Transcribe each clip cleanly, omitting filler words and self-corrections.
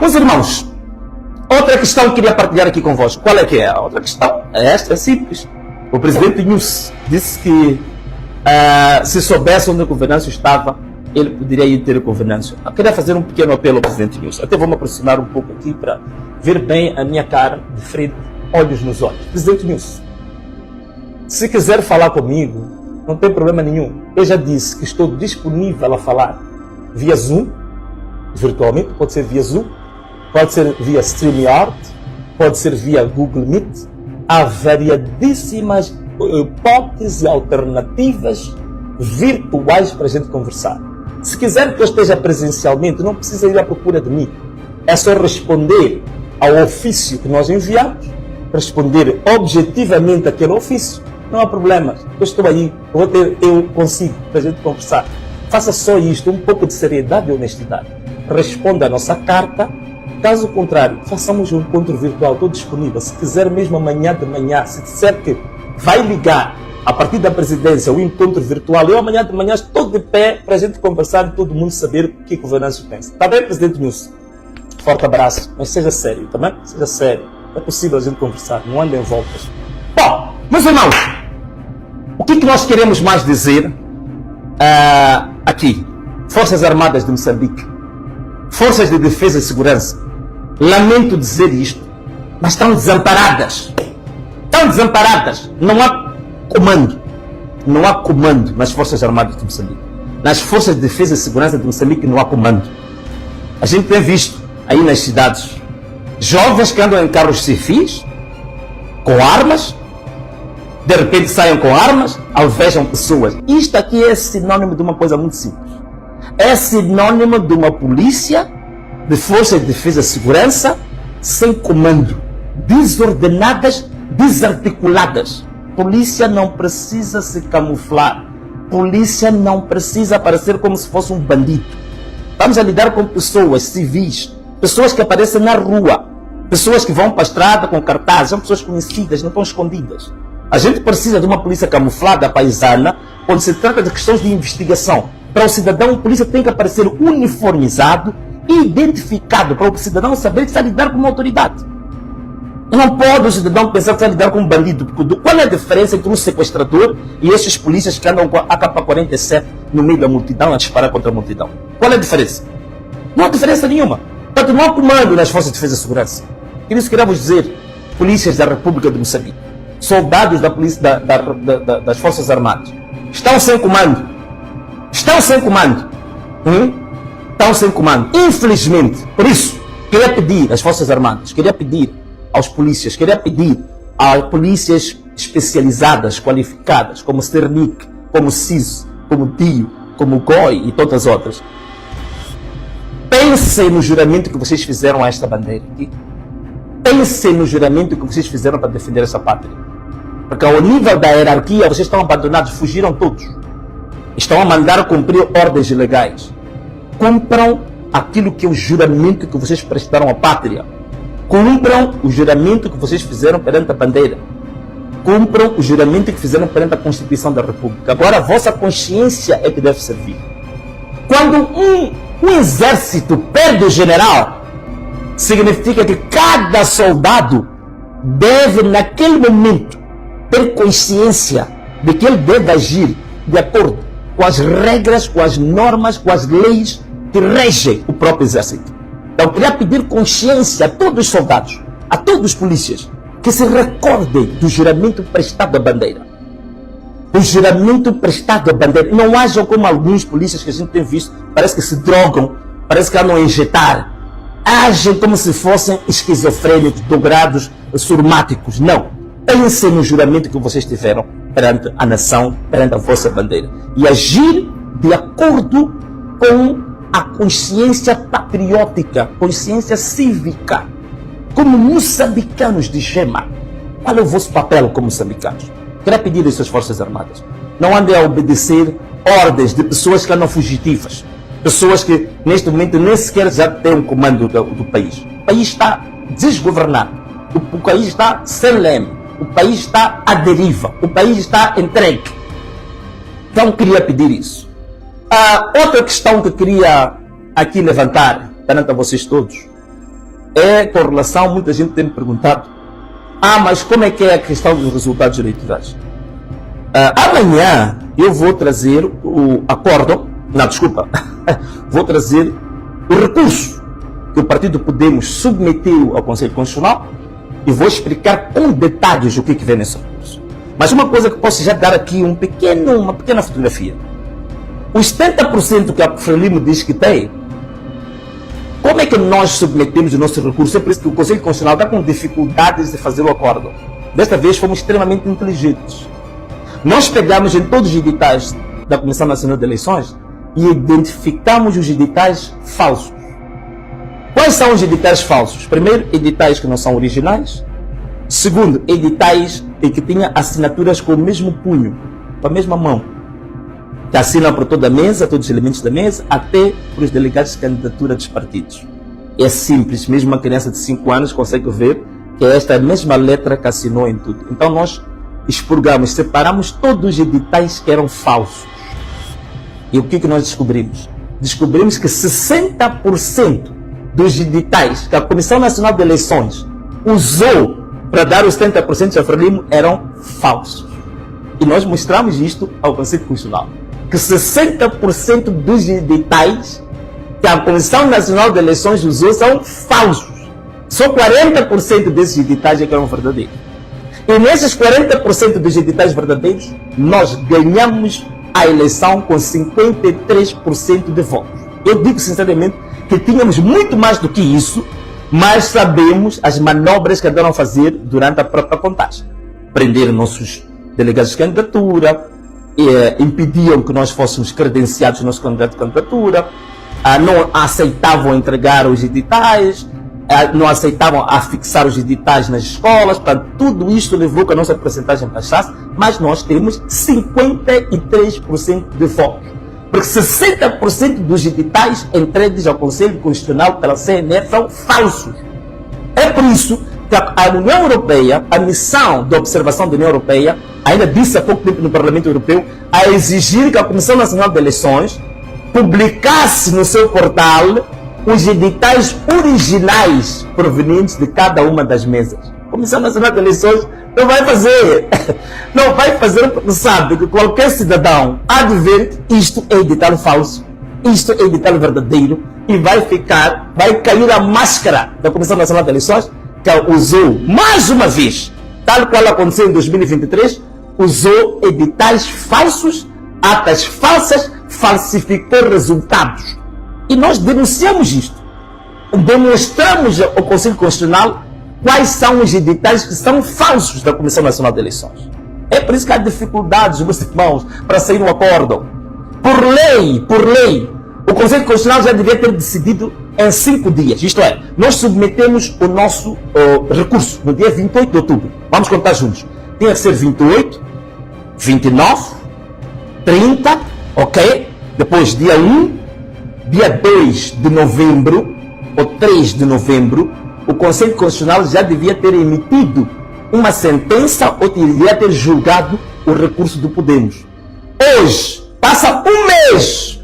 Meus irmãos, outra questão que queria partilhar aqui convosco. Qual é que é? A outra questão é esta, é simples. O presidente Nunes disse que se soubesse onde o Venâncio estava, ele poderia ir ter com o Venâncio. Eu queria fazer um pequeno apelo ao presidente Nunes. Até vou me aproximar um pouco aqui para ver bem a minha cara de frente, olhos nos olhos. Presidente Nunes, se quiser falar comigo, não tem problema nenhum. Eu já disse que estou disponível a falar via Zoom, virtualmente, pode ser via Zoom, pode ser via StreamYard, pode ser via Google Meet. Há variadíssimas hipóteses e alternativas virtuais para a gente conversar. Se quiser que eu esteja presencialmente, não precisa ir à procura de mim. É só responder ao ofício que nós enviamos, responder objetivamente aquele ofício. Não há problema. Eu estou aí, eu consigo para a gente conversar. Faça só isto, um pouco de seriedade e honestidade. Responda a nossa carta. Caso contrário, façamos um encontro virtual. Estou disponível. Se quiser mesmo amanhã de manhã, se disser que vai ligar a partir da presidência o encontro virtual, eu amanhã de manhã estou de pé para a gente conversar e todo mundo saber o que o Venâncio pensa. Está bem, presidente Nunes? Forte abraço. Mas seja sério, tá bem? Seja sério. É possível a gente conversar. Não ande em voltas. Bom, meus irmãos, o que nós queremos mais dizer aqui? Forças Armadas de Moçambique, Forças de Defesa e Segurança, lamento dizer isto, mas estão desamparadas. Estão desamparadas. Não há comando. Não há comando nas Forças Armadas de Moçambique. Nas Forças de Defesa e Segurança de Moçambique não há comando. A gente tem visto aí nas cidades jovens que andam em carros civis, com armas, de repente saiam com armas, alvejam pessoas. Isto aqui é sinônimo de uma coisa muito simples. É sinônimo de uma polícia, de forças de defesa e segurança, sem comando, desordenadas, desarticuladas. Polícia não precisa se camuflar. Polícia não precisa parecer como se fosse um bandido. Vamos a lidar com pessoas civis, pessoas que aparecem na rua, pessoas que vão para a estrada com cartazes, são pessoas conhecidas, não estão escondidas. A gente precisa de uma polícia camuflada, paisana, quando se trata de questões de investigação. Para o cidadão, a polícia tem que aparecer uniformizado e identificado, para o cidadão saber que está a lidar com uma autoridade. Não pode o cidadão pensar que está a lidar com um bandido. Qual é a diferença entre um sequestrador e esses polícias que andam com a AK-47 no meio da multidão a disparar contra a multidão? Qual é a diferença? Não há diferença nenhuma. Portanto, não há comando nas Forças de Defesa e Segurança. Por isso queremos dizer, polícias da República de Moçambique, soldados da polícia, das Forças Armadas, estão sem comando. Estão sem comando. Estão sem comando. Infelizmente, por isso, queria pedir às Forças Armadas, queria pedir aos polícias, queria pedir a polícias especializadas, qualificadas, como Cernic, como CIS, como DIO, como GOI e tantas outras. Pensem no juramento que vocês fizeram a esta bandeira aqui. Pensem no juramento que vocês fizeram para defender essa pátria. Porque ao nível da hierarquia, vocês estão abandonados, fugiram todos. Estão a mandar cumprir ordens ilegais. Cumpram aquilo que é o juramento que vocês prestaram à pátria. Cumpram o juramento que vocês fizeram perante a bandeira. Cumpram o juramento que fizeram perante a Constituição da República. Agora a vossa consciência é que deve servir. Quando um exército perde o general, significa que cada soldado deve, naquele momento, ter consciência de que ele deve agir de acordo com as regras, com as normas, com as leis que regem o próprio exército. Então, eu queria pedir consciência a todos os soldados, a todos os polícias, que se recordem do juramento prestado à bandeira. O juramento prestado à bandeira. Não hajam como alguns polícias que a gente tem visto, parece que se drogam, parece que andam a injetar. Agem como se fossem esquizofrênicos, dobrados, surmáticos. Não. Pensem no juramento que vocês tiveram perante a nação, perante a vossa bandeira. E agir de acordo com a consciência patriótica, consciência cívica. Como moçambicanos de Gema. Qual é o vosso papel como moçambicanos? Queria pedir às suas Forças Armadas. Não andem a obedecer ordens de pessoas que andam fugitivas. Pessoas que neste momento nem sequer já têm um comando do país. O país está desgovernado. O país está sem leme. O país está à deriva. O país está entregue. Então queria pedir isso. Outra questão que queria aqui levantar perante a vocês todos é com relação, muita gente tem me perguntado, mas como é que é a questão dos resultados eleitorais? Amanhã eu vou trazer o acordo, vou trazer o recurso que o Partido Podemos submeteu ao Conselho Constitucional e vou explicar com detalhes o que vem nesse recurso. Mas uma coisa que posso já dar aqui, uma pequena fotografia. Os 70% que a Frelimo diz que tem, como é que nós submetemos o nosso recurso? É por isso que o Conselho Constitucional está com dificuldades de fazer o acordo. Desta vez fomos extremamente inteligentes. Nós pegamos em todos os editais da Comissão Nacional de Eleições e identificamos os editais falsos. Quais são os editais falsos? Primeiro, editais que não são originais. Segundo, editais em que tinha assinaturas com o mesmo punho, com a mesma mão, que assinam por toda a mesa, todos os elementos da mesa, até para os delegados de candidatura dos partidos. É simples, mesmo uma criança de 5 anos consegue ver que é esta mesma letra que assinou em tudo. Então nós expurgamos, separamos todos os editais que eram falsos. E o que nós descobrimos? Descobrimos que 60% dos editais que a Comissão Nacional de Eleições usou para dar os 70% a Frelimo eram falsos. E nós mostramos isto ao Conselho Constitucional, que 60% dos editais que a Comissão Nacional de Eleições usou são falsos. Só 40% desses editais é que eram verdadeiros. E nesses 40% dos editais verdadeiros, nós ganhamos a eleição com 53% de votos. Eu digo sinceramente que tínhamos muito mais do que isso, mas sabemos as manobras que andaram a fazer durante a própria contagem. Prenderam nossos delegados de candidatura, impediam que nós fôssemos credenciados no nosso candidato de candidatura, não aceitavam entregar os editais, não aceitavam afixar os editais nas escolas. Portanto, tudo isto levou que a nossa percentagem baixasse, mas nós temos 53% de votos. Porque 60% dos editais entregues ao Conselho Constitucional pela CNE são falsos. É por isso que a União Europeia, a missão de observação da União Europeia, ainda disse há pouco tempo no Parlamento Europeu, a exigir que a Comissão Nacional de Eleições publicasse no seu portal os editais originais provenientes de cada uma das mesas. A Comissão Nacional de Eleições não vai fazer. Não vai fazer porque sabe que qualquer cidadão há de ver que isto é edital falso, isto é edital verdadeiro, e vai cair a máscara da Comissão Nacional de Eleições, que usou mais uma vez, tal qual aconteceu em 2023, usou editais falsos, atas falsas, falsificou resultados. E nós denunciamos isto. Demonstramos ao Conselho Constitucional quais são os editais que são falsos da Comissão Nacional de Eleições. É por isso que há dificuldades, meus irmãos, para sair um acordo. Por lei, o Conselho Constitucional já devia ter decidido em 5 dias. Isto é, nós submetemos o nosso recurso no dia 28 de outubro. Vamos contar juntos. Tinha que ser 28, 29, 30, ok? Depois dia 1, dia 2 de novembro, ou 3 de novembro, o Conselho Constitucional já devia ter emitido uma sentença ou devia ter julgado o recurso do Podemos. Hoje, passa um mês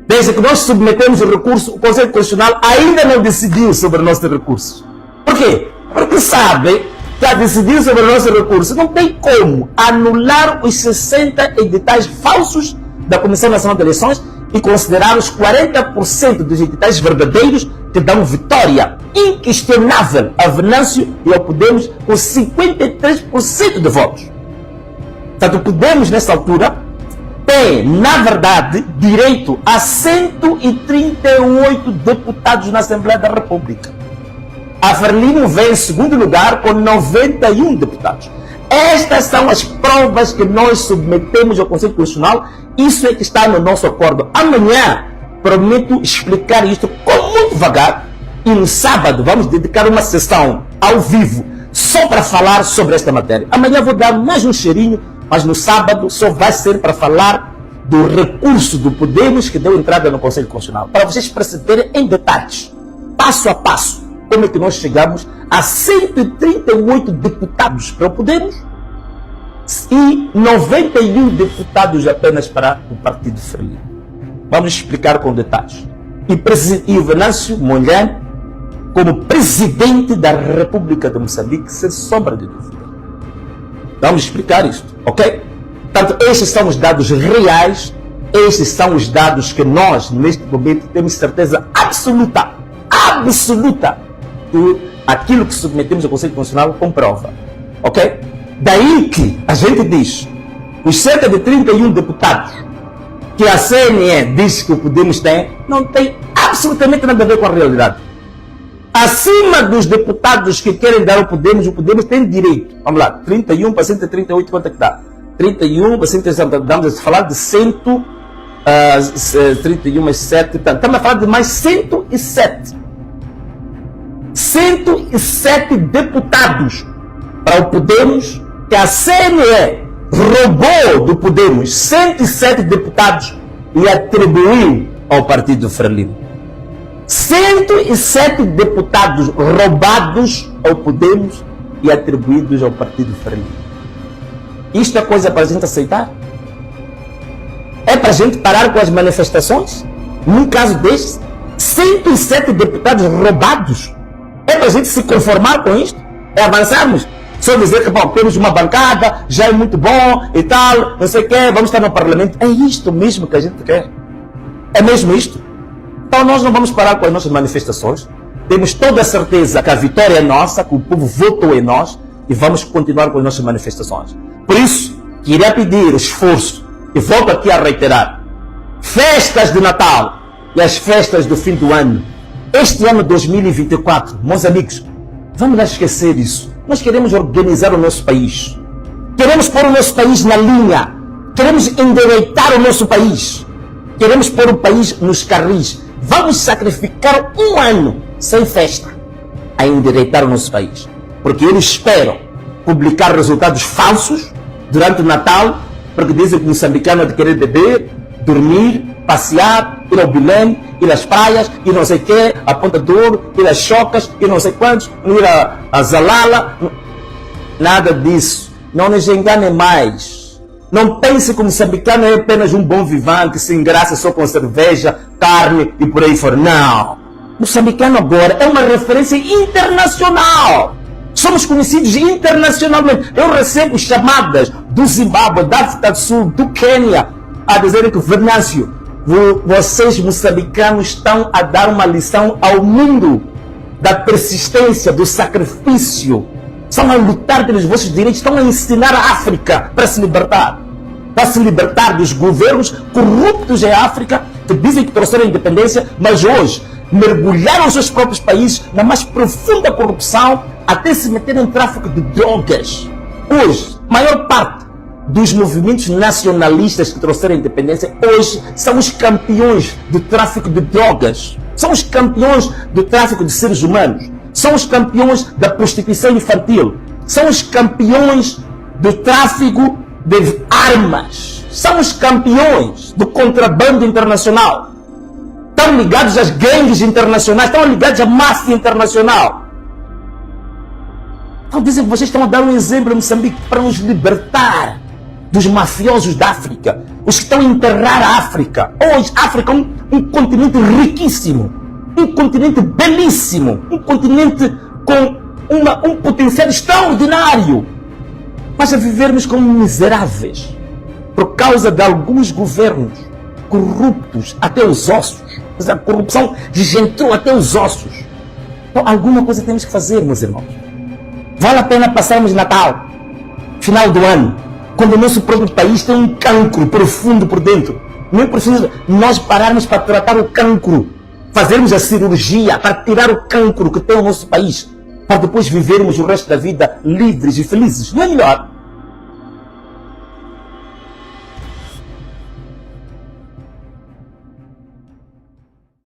desde que nós submetemos o recurso, o Conselho Constitucional ainda não decidiu sobre o nosso recurso. Por quê? Porque sabe que a decidir sobre o nosso recurso não tem como anular os 60 editais falsos da Comissão Nacional de Eleições e considerar os 40% dos editais verdadeiros que dão vitória inquestionável a Venâncio e ao Podemos com 53% de votos. Portanto, o Podemos, nessa altura, tem, na verdade, direito a 138 deputados na Assembleia da República. A Frelimo vem em segundo lugar com 91 deputados. Estas são as provas que nós submetemos ao Conselho Constitucional. Isso é que está no nosso acordo. Amanhã, prometo explicar isto com muito vagar. E no sábado, vamos dedicar uma sessão ao vivo só para falar sobre esta matéria. Amanhã vou dar mais um cheirinho, mas no sábado só vai ser para falar do recurso do Podemos que deu entrada no Conselho Constitucional. Para vocês perceberem em detalhes, passo a passo, como é que nós chegamos a 138 deputados para o Podemos e 91 deputados apenas para o Partido Frelimo. Vamos explicar com detalhes. E o Venâncio Mondlane como presidente da República de Moçambique, sem sombra de dúvida. Vamos explicar isto, ok? Portanto, estes são os dados reais, estes são os dados que nós, neste momento, temos certeza absoluta que aquilo que submetemos ao Conselho Constitucional comprova, ok? Daí que a gente diz, os cerca de 31 deputados que a CNE diz que o Podemos tem, não tem absolutamente nada a ver com a realidade. Acima dos deputados que querem dar ao Podemos, o Podemos tem direito. Vamos lá, 31 para 138, quanto é que dá? 31 para 138, vamos falar de 31 mais 7, estamos a falar de mais 107. 107 deputados para o Podemos, que a CNE roubou do Podemos 107 deputados e atribuiu ao Partido Frelimo. 107 deputados roubados ao Podemos e atribuídos ao Partido Frelimo. Isto é coisa para a gente aceitar? É para a gente parar com as manifestações? Num caso deste, 107 deputados roubados? É para a gente se conformar com isto? É avançarmos? Só dizer que, bom, temos uma bancada, já é muito bom e tal, não sei o quê, vamos estar no Parlamento. É isto mesmo que a gente quer? É mesmo isto? Então nós não vamos parar com as nossas manifestações. Temos toda a certeza que a vitória é nossa, que o povo votou em nós e vamos continuar com as nossas manifestações. Por isso, queria pedir esforço e volto aqui a reiterar. Festas de Natal e as festas do fim do ano. Este ano 2024, meus amigos, vamos lá esquecer isso. Nós queremos organizar o nosso país. Queremos pôr o nosso país na linha. Queremos endireitar o nosso país. Queremos pôr o país nos carris. Vamos sacrificar um ano sem festa a endireitar o nosso país. Porque eles esperam publicar resultados falsos durante o Natal, porque dizem que o moçambicano é de querer beber, dormir, passear, ir ao Belém, ir às praias, ir não sei o quê, a Ponta do Ouro, ir às Chocas, ir não sei quantos, ir a Zalala. Nada disso. Não nos enganem mais. Não pense que o moçambicano é apenas um bom vivante que se engraça só com cerveja, carne e por aí fora. Não. O moçambicano agora é uma referência internacional. Somos conhecidos internacionalmente. Eu recebo chamadas do Zimbábue, da África do Sul, do Quênia, a dizerem que, Venâncio, vocês moçambicanos estão a dar uma lição ao mundo da persistência, do sacrifício. Estão a lutar pelos vossos direitos, estão a ensinar a África para se libertar dos governos corruptos em África, que dizem que trouxeram a independência, mas hoje mergulharam os seus próprios países na mais profunda corrupção, até se meterem em tráfico de drogas. Hoje, a maior parte dos movimentos nacionalistas que trouxeram a independência, hoje são os campeões do tráfico de drogas, são os campeões do tráfico de seres humanos, são os campeões da prostituição infantil, são os campeões do tráfico de armas, são os campeões do contrabando internacional, estão ligados às gangues internacionais, estão ligados à máfia internacional. Então dizem que vocês estão a dar um exemplo em Moçambique para nos libertar dos mafiosos da África, os que estão a enterrar a África. Hoje a África é um continente riquíssimo, um continente belíssimo, um continente com um potencial extraordinário, mas a vivermos como miseráveis por causa de alguns governos corruptos até os ossos. A corrupção desgentou até os ossos. Então alguma coisa temos que fazer, meus irmãos. Vale a pena passarmos Natal, final do ano, quando o nosso próprio país tem um cancro profundo por dentro. Não é preciso nós pararmos para tratar o cancro, fazermos a cirurgia para tirar o cancro que tem o nosso país, para depois vivermos o resto da vida livres e felizes. Não é melhor?